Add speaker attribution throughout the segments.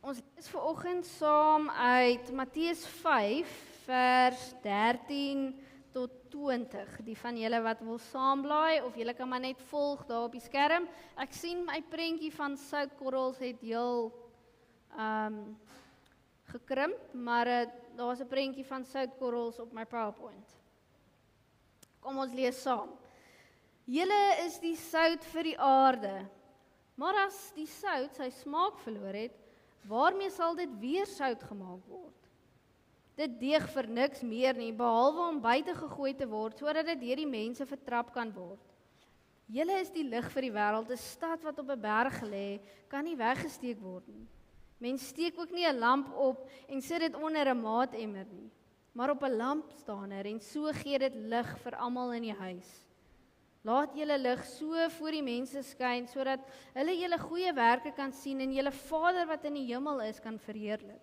Speaker 1: Ons lees vanoggend saam uit Matteus 5 vers 13 tot 20. Die van julle wat wil saamblaai of julle kan maar net volg daar op die skerm. Ek sien my prentjie van soutkorrels het heel gekrimp, maar daar's 'n prentjie van soutkorrels op my PowerPoint. Kom ons lees saam. Julle is die sout vir die aarde. Maar as die sout sy smaak verloor het, waarmee sal dit weer sout gemaak word? Dit deeg vir niks meer nie, behalwe om buite gegooi te word, sodat dit deur die mense vertrap kan word. Julle is die lig vir die wêreld. 'n Stad wat op 'n berg lê, kan nie weggesteek word nie. Mens steek ook nie 'n lamp op en sit dit onder 'n maatemmer nie, maar op 'n lampstander en so gee dit lig vir almal in die huis. Laat julle lig so voor die mense skyn, sodat hulle julle goeie werke kan sien en julle Vader wat in die hemel is kan verheerlik.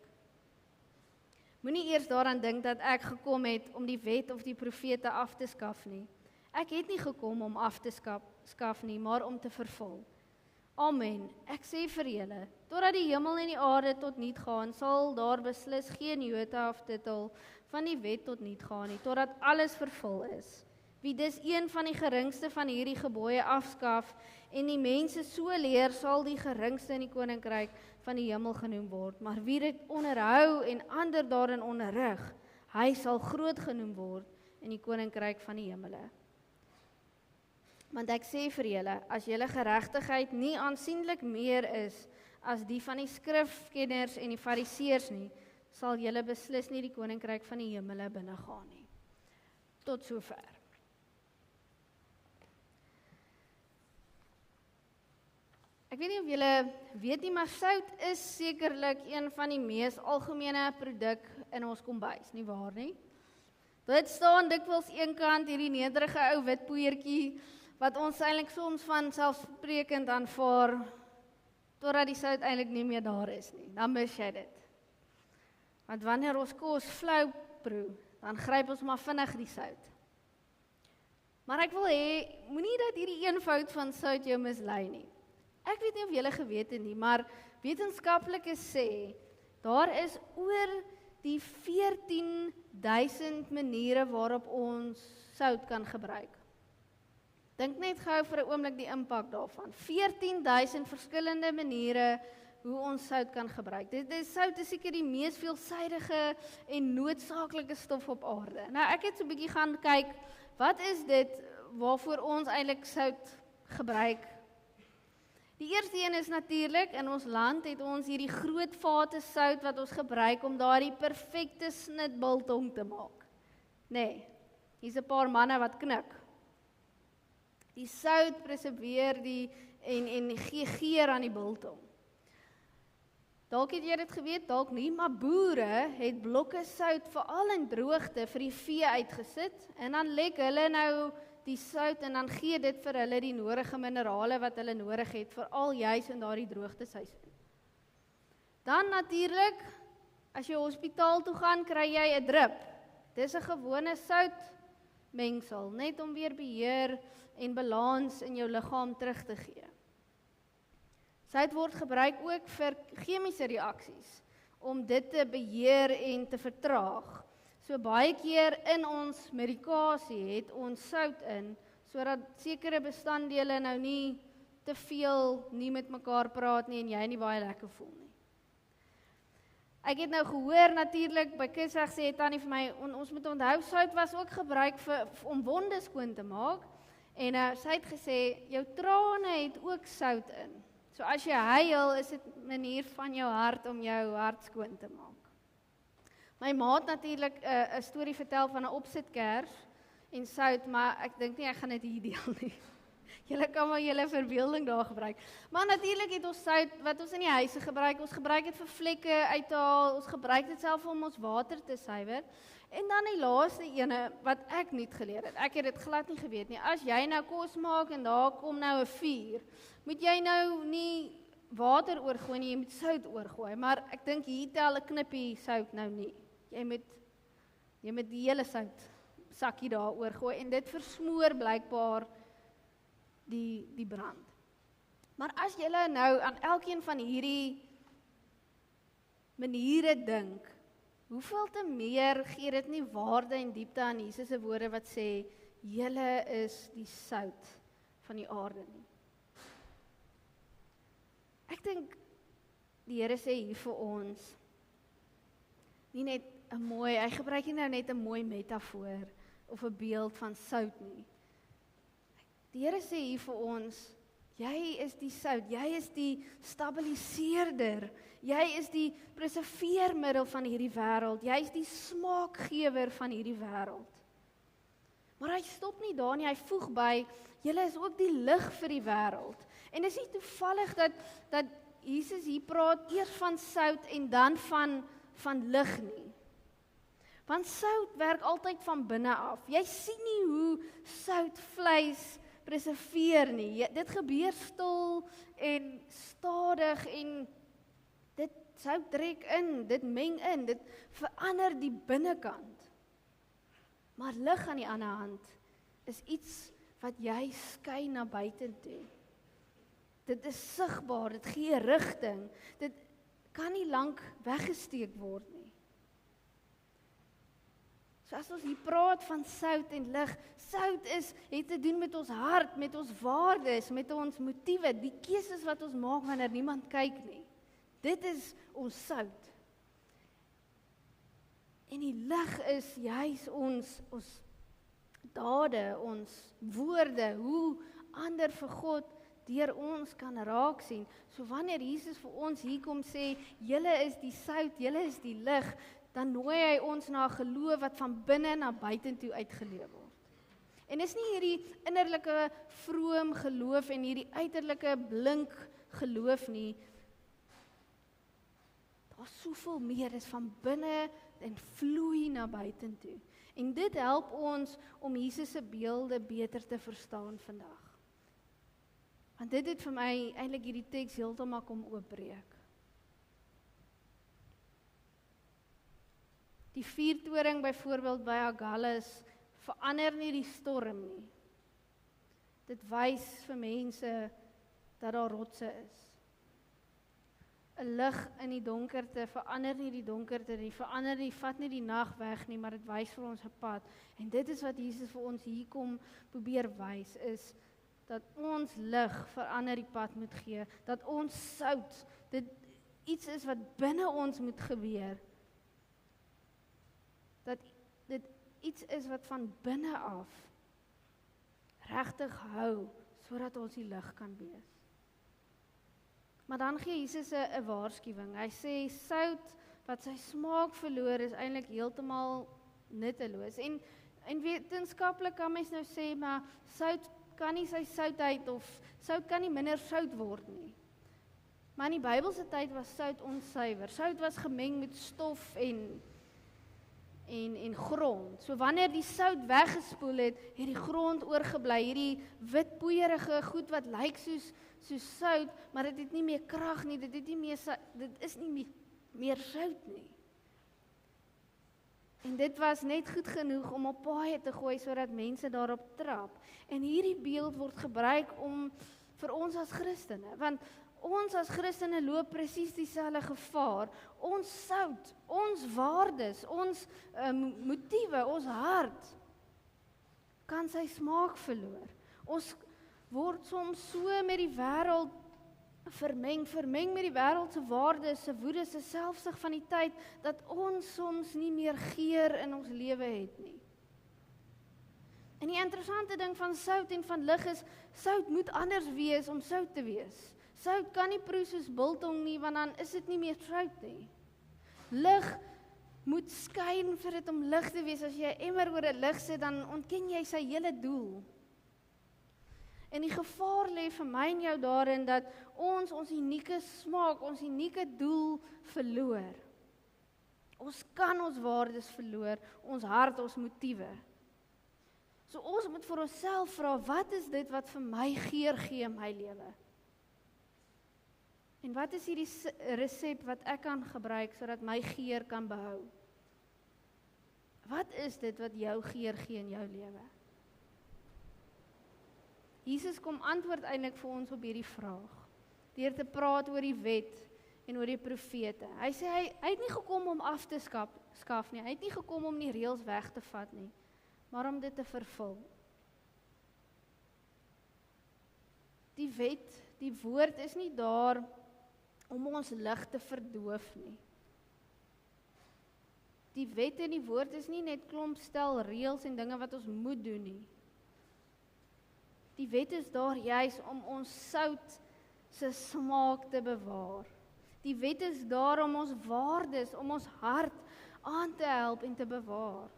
Speaker 1: Moenie eers daaraan dink dat ek gekom het om die wet of die profete af te skaf nie. Ek het nie gekom om af te skaf nie, maar om te vervul. Amen. Ek sê vir julle, totdat die hemel en die aarde tot niet gaan, sal daar beslis geen jota of tittel van die wet tot niet gaan nie, totdat alles vervul is. Wie dus een van die geringste van hierdie gebooie afskaf en die mense so leer, sal die geringste in die koninkryk van die hemel genoem word. Maar wie dit onderhou en ander daarin onderrig, hy sal groot genoem word in die koninkryk van die hemele. Want ek sê vir julle, as julle geregtigheid nie aansienlik meer is as die van die skrifkenners en die fariseërs nie, sal julle beslis nie die koninkryk van die hemele binnegaan nie. Tot sover. Ek weet nie of julle weet nie, maar sout is sekerlik een van die mees algemene produk in ons kombuis, nie waar nie? Dit staan dikwels eenkant hierdie nederige ou wit poeiertjie wat ons eintlik soms van selfsprekend aanvaar totdat die sout eintlik nie meer daar is nie. Dan mis jy dit. Want wanneer ons kos flou proe, dan gryp ons maar vinnig die sout. Maar ek wil hê, moenie dat hierdie eenvoud van sout jou mislei nie. Ek weet nie of julle geweet het nie, maar wetenskaplikes sê, daar is oor die 14.000 maniere waarop ons sout kan gebruik. Dink net gou vir 'n oomblik die impak daarvan. 14.000 verskillende maniere hoe ons sout kan gebruik. Sout is seker die mees veelsidige en noodsaaklike stof op aarde. Nou, ek het so 'n bietjie gaan kyk, wat is dit waarvoor ons eintlik sout gebruik? Die eerste een is natuurlik, in ons land het ons hierdie groot vate sout wat ons gebruik om daardie perfekte snitbiltong te maak. Nee, hier's 'n paar manne wat knik. Die sout preserveer en gee geur aan die biltong. Dalk het jy dit geweet, dalk nie, maar boere het blokke sout veral in droogte vir die vee uitgesit en dan lek hulle nou die sout en dan gee dit vir hulle die nodige minerale wat hulle nodig het, veral juis in daardie droogteseisoen. Dan natuurlik, as jy hospitaal toe gaan, kry jy 'n drip. Dis 'n gewone soutmengsel, net om weer beheer en balans in jou liggaam terug te gee. Sout word gebruik ook vir chemiese reaksies, om dit te beheer en te vertraag. So baie keer in ons medikasie het ons sout in, sodat sekere bestanddele nou nie te veel nie met mekaar praat nie en jy nie baie lekker voel nie. Ek het nou gehoor natuurlik, by Kisweg sê Tannie vir my, ons moet onthou, sout was ook gebruik om wonde skoon te maak, en sy het gesê, jou trane het ook sout in. So as jy huil, is dit 'n manier van jou hart om jou hart skoon te maak. My ma het natuurlik 'n storie vertel van 'n opsitkers en sout, maar ek dink nie ek gaan dit hier deel nie. Julle kan maar julle verbeelding daar gebruik. Maar natuurlik het ons sout wat ons in die huise gebruik. Ons gebruik dit vir vlekke uit te haal. Ons gebruik dit self om ons water te suiwer. En dan die laaste ene wat ek nie geleer het. Ek het dit glad nie geweet nie. As jy nou kos maak en daar kom nou 'n vuur, moet jy nou nie water oorgooi nie, jy moet sout oorgooi. Maar ek dink hier tel 'n knippie sout nou nie. Jy moet die hele sout sakkie daar oorgooi en dit versmoor blykbaar die brand. Maar as jy nou aan elkeen van hierdie maniere dink, hoeveel te meer gee dit nie waarde en diepte aan Jesus se woorde wat sê, julle is die sout van die aarde nie. Ek dink die Here sê hier vir ons, nie net 'n mooi, hy gebruik nie nou net 'n mooi metafoor of 'n beeld van sout nie. Die Here sê hier vir ons, jy is die sout, jy is die stabiliseerder, jy is die preserveermiddel van hierdie wêreld, jy is die smaakgewer van hierdie wêreld. Maar hy stop nie daar nie, hy voeg by, julle is ook die lig vir die wêreld. En dit is nie toevallig dat Jesus hier praat eers van sout en dan van lig nie. Want sout werk altyd van binne af. Jy sien nie hoe sout vleis preserveer nie. Dit gebeur stil en stadig en dit sout trek in, dit meng in, dit verander die binnekant. Maar lig aan die ander hand is iets wat jy skyn na buite toe. Dit is sigbaar, dit gee rigting. Dit kan nie lank weggesteek word nie. So as ons hier praat van sout en lig, sout het te doen met ons hart, met ons waardes, met ons motiewe, die keuses wat ons maak wanneer niemand kyk nie. Dit is ons sout. En die lig is juis ons dade, ons woorde, hoe ander vir God deur ons kan raak sien. So wanneer Jesus vir ons hier kom sê, julle is die sout, julle is die lig, dan nooi hy ons na 'n geloof wat van binne na buitentoe uitgeleef word. En dis nie hierdie innerlike vroom geloof en hierdie uiterlike blink geloof nie. Daar's soveel meer, dis van binne en vloei na buitentoe. En dit help ons om Jesus se beelde beter te verstaan vandag. Want dit het vir my eintlik hierdie teks heeltemal kom oopbreek. Die vuurtoring byvoorbeeld by Agulhas verander nie die storm nie. Dit wys vir mense dat daar rotse is. 'n Lig in die donkerte verander nie die donkerte nie, vat nie die nag weg nie, maar dit wys vir ons 'n pad. En dit is wat Jesus vir ons hier kom probeer wys, is dat ons lig verander die pad moet gee, dat ons sout, dit iets is wat binne ons moet gebeur. Dat dit iets is wat van binne af regtig hou, sodat ons die lig kan wees. Maar dan gee Jesus 'n waarskuwing. Hy sê sout wat sy smaak verloor is eintlik heeltemal nutteloos. En wetenskaplik kan mens nou sê, maar sout kan nie sy southeid of sout kan nie minder sout word nie. Maar in die Bybelse tyd was sout onsuiwer. Sout was gemeng met stof en grond. So wanneer die sout weggespoel het die grond oorgebly, hierdie wit poeierige goed wat lyk soos sout, maar dit het nie meer krag nie, dit is nie meer sout nie. En dit was net goed genoeg om op paaie te gooi sodat mense daarop trap. En hierdie beeld word gebruik vir ons as Christene, want ons as Christene loop presies dieselfde gevaar. Ons sout, ons waardes, ons motiewe, ons hart kan sy smaak verloor. Ons word soms so met die wêreld vermeng met die wêreld se waardes, se woede, se selfsug van die tyd, dat ons soms nie meer geur in ons lewe het nie. En die interessante ding van sout en van lig is, sout moet anders wees om sout te wees. Sout kan nie proe soos biltong nie, want dan is dit nie meer sout nie. Lig moet skyn vir dit om lig te wees. As jy 'n emmer oor 'n lig sit, dan ontken jy sy hele doel. En die gevaar lê vir my en jou daarin dat ons unieke smaak, ons unieke doel verloor. Ons kan ons waardes verloor, ons hart, ons motiewe. So ons moet vir onsself vra, wat is dit wat vir my geur gee in my lewe? En wat is hierdie resep wat ek kan gebruik sodat my geur kan behou? Wat is dit wat jou geur gee in jou lewe? Jesus kom antwoord eintlik vir ons op hierdie vraag, deur te praat oor die wet en oor die profete. Hy sê hy het nie gekom om af te skaf nie. Hy het nie gekom om die reëls weg te vat nie, maar om dit te vervul. Die wet, die woord is nie daar om ons lig te verdoof nie. Die wet en die woord is nie net klomp stel reëls en dinge wat ons moet doen nie. Die wet is daar juis om ons sout se smaak te bewaar. Die wet is daar om ons waardes, om ons hart aan te help en te bewaar.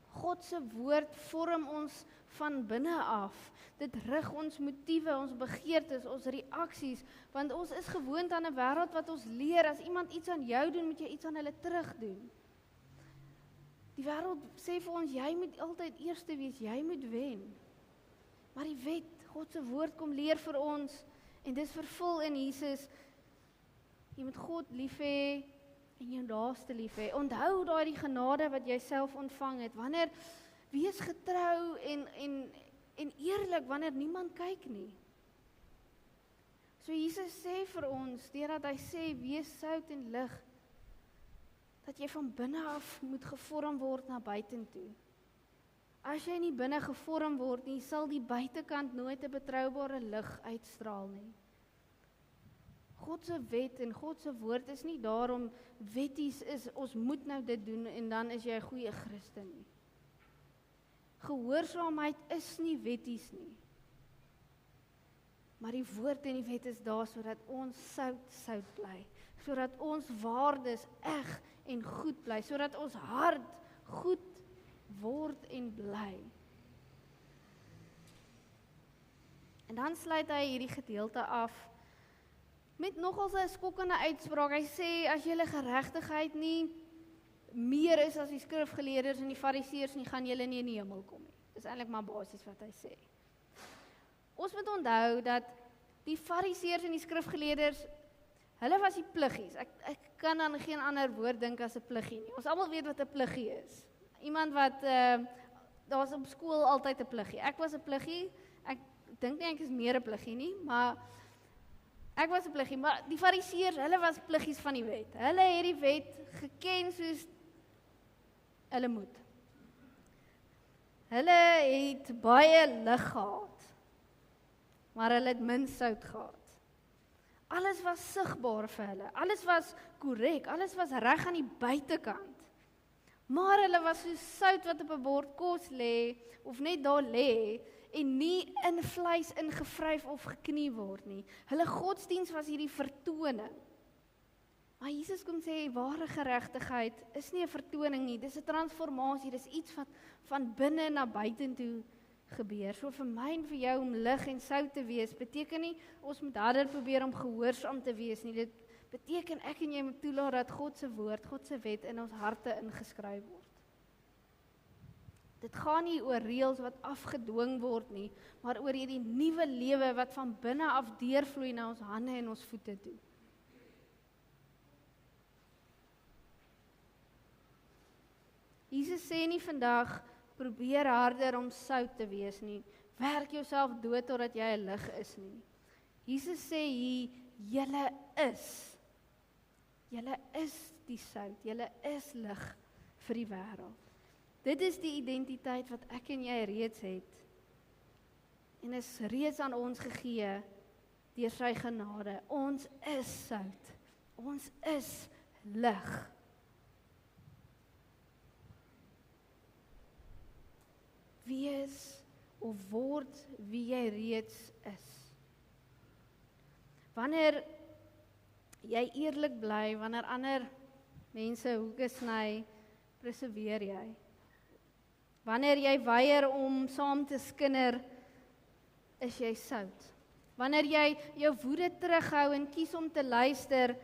Speaker 1: God se woord vorm ons van binne af. Dit rig ons motiewe, ons begeertes, ons reaksies, want ons is gewoond aan 'n wêreld wat ons leer, as iemand iets aan jou doen, moet jy iets aan hulle terug doen. Die wêreld sê vir ons, jy moet altyd eerste wees, jy moet wen. Maar die wet, God se woord kom leer vir ons, en dis vervul in Jesus. Jy moet God lief hê en jou naaste lief hê. Onthou daai genade wat jy self ontvang het. Wanneer wees getrou en eerlik wanneer niemand kyk nie. So Jesus sê vir ons, deurdat hy sê wees sout en lig, dat jy van binne af moet gevorm word na buitentoe. As jy nie binne gevorm word nie, sal die buitekant nooit 'n betroubare lig uitstraal nie. God se wet en God se woord is nie daarom wetties is, ons moet nou dit doen en dan is jy 'n goeie Christen nie. Gehoorsaamheid is nie wetties nie. Maar die woord en die wet is daar sodat ons sout bly, sodat ons waardes eg en goed bly, sodat ons hart goed word en bly. En dan sluit hy hierdie gedeelte af met nogals 'n skokkende uitspraak. Hy sê, as julle geregtigheid nie meer is as die skrifgeleerders en die fariseërs nie, gaan julle nie in die hemel kom nie. Dis eintlik maar basies wat hy sê. Ons moet onthou dat die fariseërs en die skrifgeleerders, hulle was die pluggies. Ek kan dan geen ander woord dink as 'n pluggie nie. Ons almal weet wat 'n pluggie is. Iemand wat, daar was op skool altyd 'n pluggie. Ek was 'n pluggie, ek dink nie ek is meer 'n pluggie nie, maar ek was 'n pluggie, maar die fariseërs, hulle was pluggies van die wet. Hulle het die wet geken soos hulle moet. Hulle het baie lig gehad, maar hulle het min sout gehad. Alles was sigbaar vir hulle, alles was korrek, alles was reg aan die buitekant. Maar hulle was so sout wat op 'n bord kos lê, of net daar lê, en nie in vleis ingevryf of geknie word nie. Hulle godsdiens was hierdie vertoning. Maar Jesus kom sê, ware geregtigheid is nie 'n vertoning nie, dis 'n transformasie, dis iets wat van binne na buitentoe gebeur. So vir my en vir jou om lig en sout te wees, beteken nie, ons moet harder probeer om gehoorsaam te wees nie, dit beteken ek en jy moet toelaat dat God se woord, God se wet in ons harte ingeskryf word. Dit gaan nie oor reëls wat afgedwing word nie, maar oor hierdie nuwe lewe wat van binne af deurvloei na ons hande en ons voete toe. Jesus sê nie vandag, probeer harder om sout te wees nie, werk jouself dood totdat jy 'n lig is nie. Jesus sê hier, julle is die sout, julle is lig vir die wêreld. Dit is die identiteit wat ek en jy reeds het. En is reeds aan ons gegee deur sy genade. Ons is sout. Ons is lig. Wees of word wie jy reeds is. Wanneer jy eerlik bly, wanneer ander mense hoeke sny, perseveer jy. Wanneer jy weier om saam te skinder, is jy sout. Wanneer jy jou woede terughou en kies om te luister,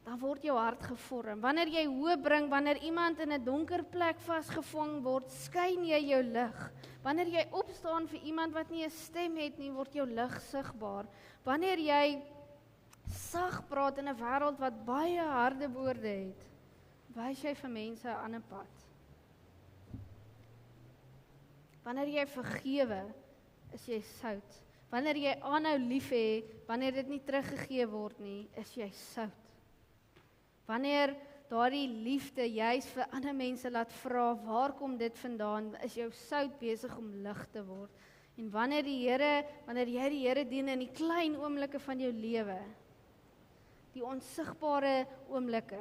Speaker 1: dan word jou hart gevorm. Wanneer jy hoop bring, wanneer iemand in 'n donker plek vasgevang word, skyn jy jou lig. Wanneer jy opstaan vir iemand wat nie 'n stem het nie, word jou lig sigbaar. Wanneer jy sag praat in 'n wêreld wat baie harde woorde het, wys jy vir mense 'n ander pad. Wanneer jy vergewe, is jy sout. Wanneer jy aanhou lief hê, wanneer dit nie teruggegee word nie, is jy sout. Wanneer daardie liefde juis vir ander mense laat vra, waar kom dit vandaan, is jou sout besig om lig te word. En wanneer jy die Here dien in die klein oomblikke van jou lewe, die onsigbare oomblikke,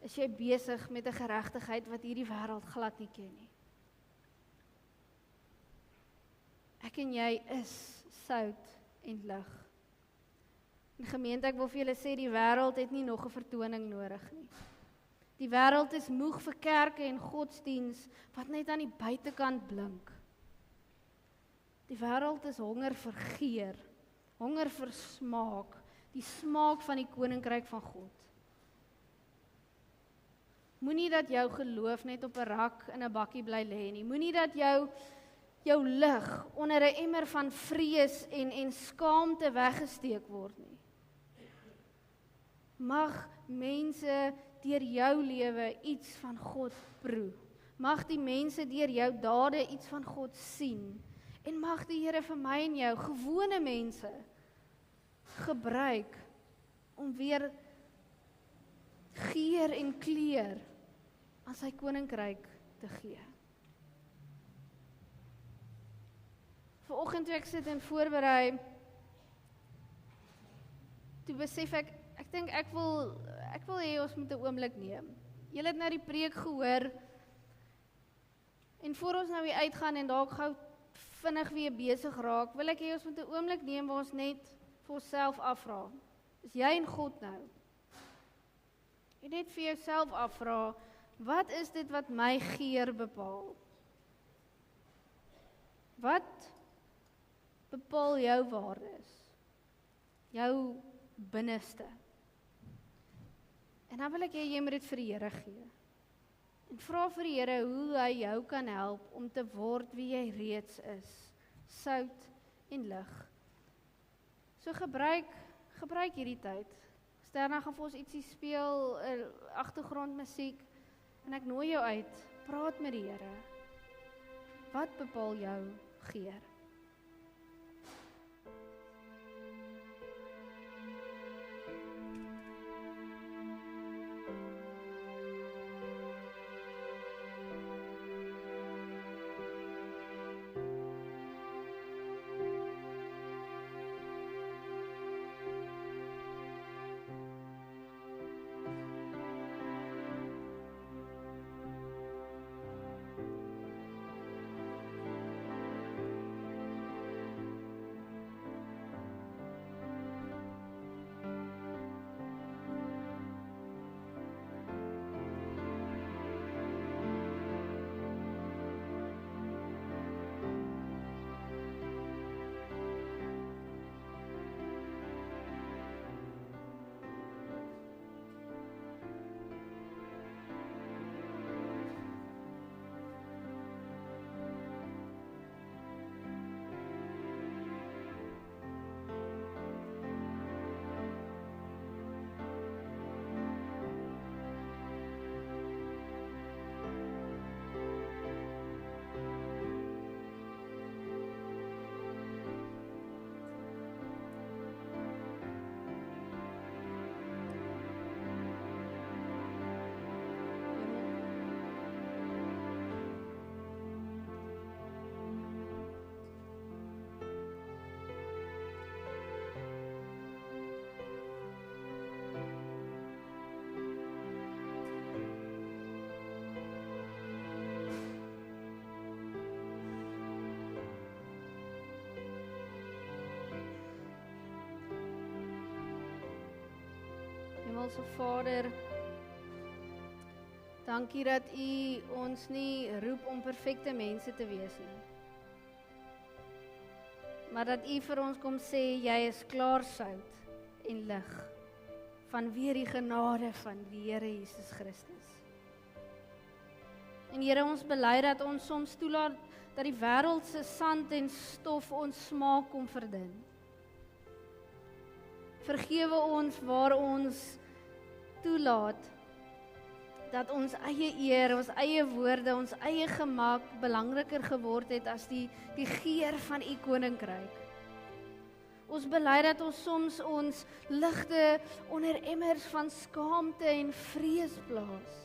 Speaker 1: is jy besig met 'n geregtigheid wat hierdie wêreld glad nie ken nie. Ek en jy is sout en lig. En gemeente, ek wil vir julle sê, die wêreld het nie nog 'n vertoning nodig nie. Die wêreld is moeg vir kerke en godsdiens wat net aan die buitekant blink. Die wêreld is honger vir geur, honger vir smaak, die smaak van die koninkryk van God. Moenie dat jou geloof net op 'n rak in 'n bakkie bly lê nie. Moenie dat jou lig onder 'n emmer van vrees en skaamte weggesteek word nie. Mag mense deur jou lewe iets van God proe. Mag die mense deur jou dade iets van God sien. En mag die Here vir my en jou, gewone mense, gebruik om weer geur en kleur aan sy koninkryk te gee. Vanoggend toe ek sit en voorberei, toe besef ek dink ek wil hê ons moet 'n oomblik neem. Julle het nou die preek gehoor, en voor ons nou weer uitgaan en dalk gou vinnig weer besig raak, wil ek hê ons moet 'n oomblik neem waar ons net vir onsself afvra. Dis jy en God nou. En net vir jouself afvra, wat is dit wat my geur bepaal? Wat bepaal jou waardes? Jou binneste? En dan wil ek hê jy moet dit vir die Here gee. En vra vir die Here hoe hy jou kan help om te word wie jy reeds is. Sout en lig. So gebruik hierdie tyd. Sterna gaan vir ons ietsie speel, agtergrondmusiek, en ek nooi jou uit, praat met die Here. Wat bepaal jou geur? Hemelse Vader, dankie dat U ons nie roep om perfekte mense te wees nie. Maar dat U vir ons kom sê, jy is klaar sout en lig, vanweer die genade van die Here Jesus Christus. En Here, ons bely dat ons soms toelaat dat die wêreld se sand en stof ons smaak kom verdun. Vergewe ons waar ons toelaat dat ons eie eer, ons eie woorde, ons eie gemaak belangriker geword het as die geur van U koninkryk. Ons bely dat ons soms ons ligte onder emmers van skaamte en vrees plaas.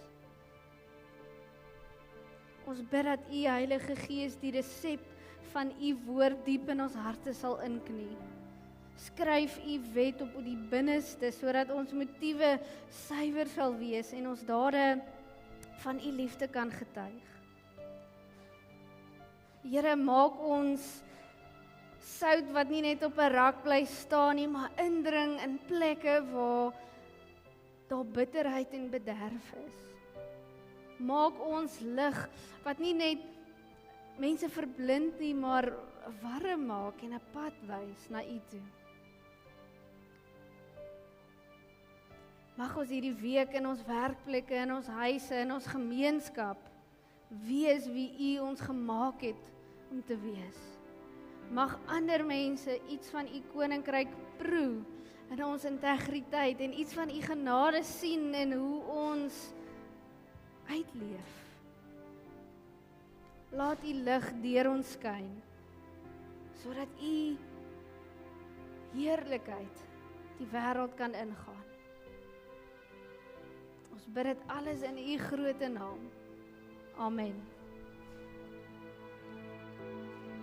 Speaker 1: Ons bid dat U Heilige Gees die resep van U woord diep in ons harte sal inknie. Skryf U wet op die binneste, sodat ons motiewe suiwer sal wees en ons dade van U liefde kan getuig. Here, maak ons sout wat nie net op 'n rak bly staan nie, maar indring in plekke waar daar bitterheid en bederf is. Maak ons lig wat nie net mense verblind nie, maar warm maak en 'n pad wys na U toe. Mag ons hierdie week in ons werkplekke, in ons huise, in ons gemeenskap wees wie U ons gemaak het om te wees. Mag ander mense iets van U koninkryk proe in ons integriteit en iets van U genade sien in hoe ons uitleef. Laat U lig deur ons skyn, sodat U heerlikheid die wêreld kan ingaan. Ons bid dit alles in U groot naam. Amen.